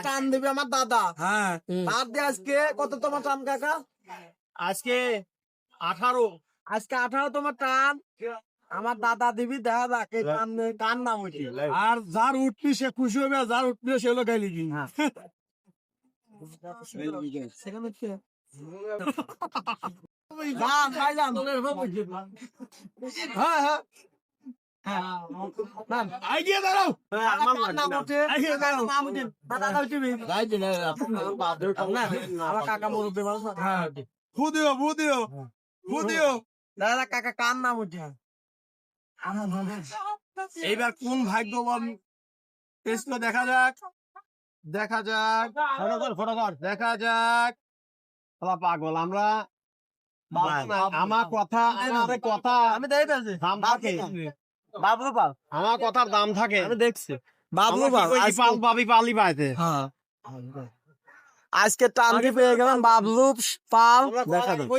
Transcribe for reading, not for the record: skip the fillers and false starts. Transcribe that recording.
টান দিবে আমার দাদা। হ্যাঁ, আজকে কত তোমার টান কাকা? আজকে 18। আজকে 18 তোমার টান। আমার দাদা দিবি, দেখা যাক কার নাম হইছে। আর যার উঠবি সে খুশি হবে, যার উঠবি সে হলো গাইলি দিন। আইডিয়া দাঁড়াও। আমার কাকা মুরব্বী মানুষ। বুদিও বুদিও বুদিও দাদা কাকা কার নাম উঠে? এইবার কোন ভাগ্যবান টেস্ট দেখা যাক, দেখা যাক, দেখা যাক। পাগল আমরা আমার কথা, আমার কথা আমি দেখছি দাম থাকে। বাবলু পাল আমার কথার দাম থাকে, আমি দেখছি। বাবলু পাল পাবি পালি পাইতে। হ্যাঁ, আজকে টান দিয়ে পেয়ে গেলাম বাবলু পাল। দেখা যাক